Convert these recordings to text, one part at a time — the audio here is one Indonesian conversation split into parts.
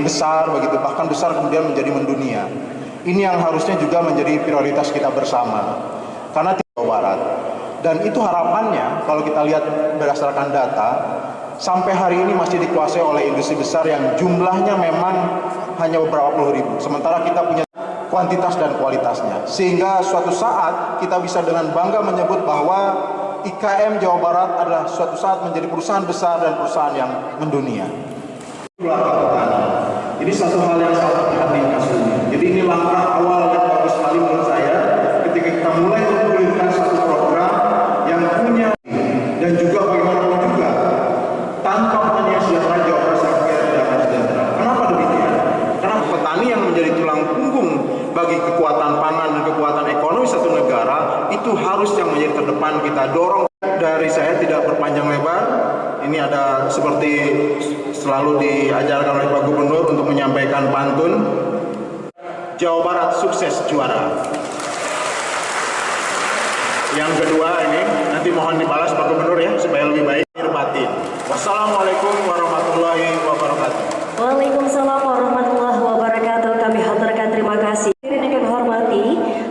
besar begitu, bahkan besar kemudian menjadi mendunia. Ini yang harusnya juga menjadi prioritas kita bersama. Karena Jawa Barat, dan itu harapannya kalau kita lihat berdasarkan data, sampai hari ini masih dikuasai oleh industri besar yang jumlahnya memang hanya beberapa puluh ribu. Sementara kita punya kuantitas dan kualitasnya. Sehingga suatu saat kita bisa dengan bangga menyebut bahwa IKM Jawa Barat adalah suatu saat menjadi perusahaan besar dan perusahaan yang mendunia. Ini satu hal yang sangat penting kasusnya. Jadi ini langkah awal yang bagus sekali menurut saya ketika kita mulai menggulirkan satu program yang punya dan juga bagaimanapun juga tanpa petani yang sejahtera Jawa Barat tidak akan sejahtera. Kenapa demikian? Karena petani yang menjadi tulang punggung bagi kekuatan pangan dan kekuatan ekonomi satu negara itu harus yang menjadi terdepan kita dorong. Dari saya tidak berpanjang lebar, ini ada seperti selalu diajarkan oleh Pak Gubernur untuk menyampaikan pantun. Jawa Barat sukses juara. Yang kedua ini nanti mohon dibalas Pak Gubernur ya supaya lebih baik. Batin. Wassalamualaikum warahmatullahi wabarakatuh. Waalaikumsalam warahmatullahi wabarakatuh. Kami haturkan terima kasih. Yang kami hormati,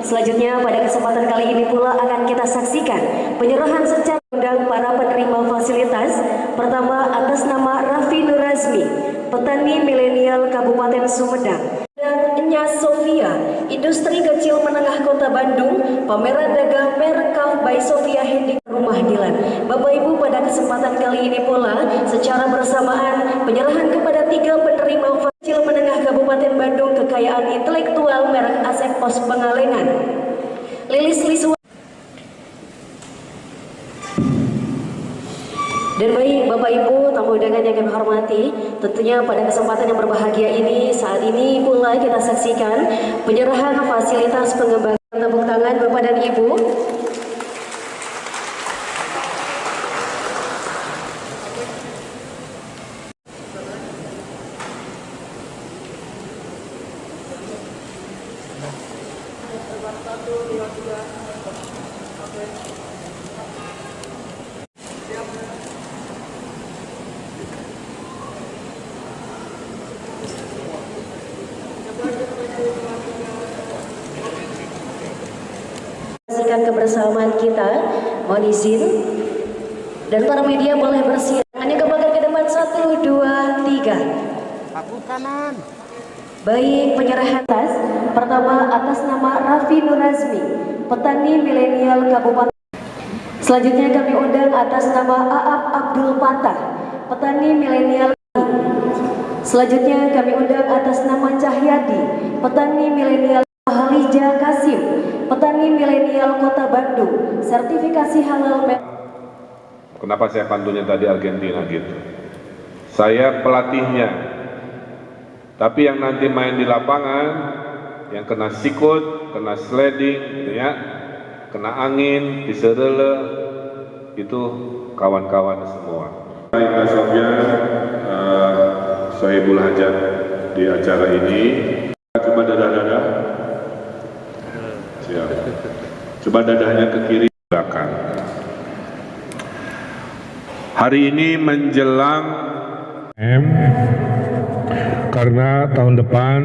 selanjutnya pada kesempatan kali ini pula akan kita saksikan penyerahan secara undang para penerima fasilitas. Pertama atas nama Raffi Nur Azmi, petani milenial Kabupaten Sumedang. Dan Nya Sofia, industri kecil menengah Kota Bandung, pameran dagang merek Kaf by Sofia Hendik Rumah Dilan. Bapak Ibu, pada kesempatan kali ini pula secara bersamaan penyerahan kepada 3 penerima kecil menengah Kabupaten Bandung kekayaan intelektual merek Asep Pos Pengalengan. Lilis Liswa. Dan baik Bapak Ibu tamu undangan yang kami hormati, tentunya pada kesempatan yang berbahagia ini, saat ini pula kita saksikan penyerahan fasilitas pengembangan. Tepuk tangan Bapak dan Ibu. Kebersamaan kita, mohon izin dan para media boleh bersiap. Tangannya kebakar ke depan, 1, 2, 3. Aku kanan. Baik, penyerahan tas pertama atas nama Raffi Nur Azmi, petani milenial Kabupaten. Selanjutnya kami undang atas nama Aap Abdul Patah, petani milenial. Selanjutnya kami undang atas nama Cahyadi, petani milenial. Halija Kasim, petani milenial Kota Bandung, sertifikasi halal. Kenapa saya pantunnya tadi Argentina gitu? Saya pelatihnya, tapi yang nanti main di lapangan, yang kena sikut, kena sliding, gitu ya, kena angin, diserele, itu kawan-kawan semua. Baik Pak Sofyan, Sohibul Hajat di acara ini. Coba dadah-dadah. Siap. Coba dadahnya ke kiri belakang. Hari ini menjelang karena tahun depan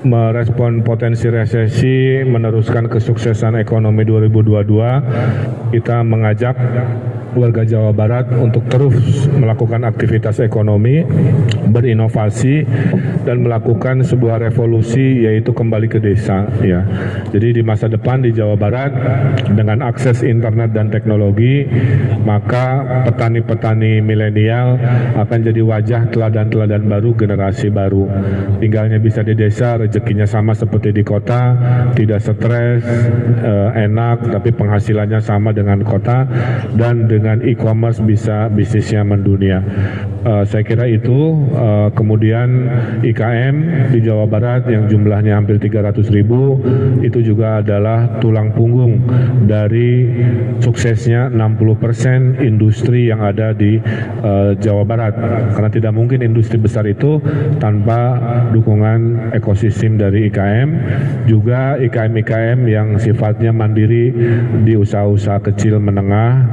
merespon potensi resesi, meneruskan kesuksesan ekonomi 2022, kita mengajak warga Jawa Barat untuk terus melakukan aktivitas ekonomi, berinovasi, dan melakukan sebuah revolusi, yaitu kembali ke desa. Ya, jadi di masa depan di Jawa Barat dengan akses internet dan teknologi, maka petani-petani milenial akan jadi wajah teladan-teladan baru, generasi baru. Tinggalnya bisa di desa, rezekinya sama seperti di kota, tidak stres, enak, tapi penghasilannya sama dengan kota, dan dengan e-commerce bisa bisnisnya mendunia. Saya kira itu. Kemudian IKM di Jawa Barat yang jumlahnya hampir 300.000 itu juga adalah tulang punggung dari suksesnya 60% industri yang ada di Jawa Barat, karena tidak mungkin industri besar itu tanpa dukungan ekosistem dari IKM. Juga IKM-IKM yang sifatnya mandiri di usaha-usaha kecil menengah,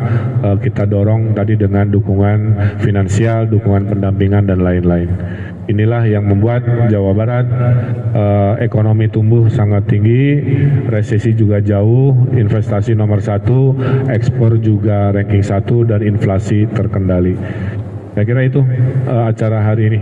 kita dorong tadi dengan dukungan finansial, dukungan pendampingan dan lain-lain. lain. Inilah yang membuat Jawa Barat ekonomi tumbuh sangat tinggi, resesi juga jauh, investasi nomor 1, ekspor juga ranking 1, dan inflasi terkendali. Saya kira itu acara hari ini.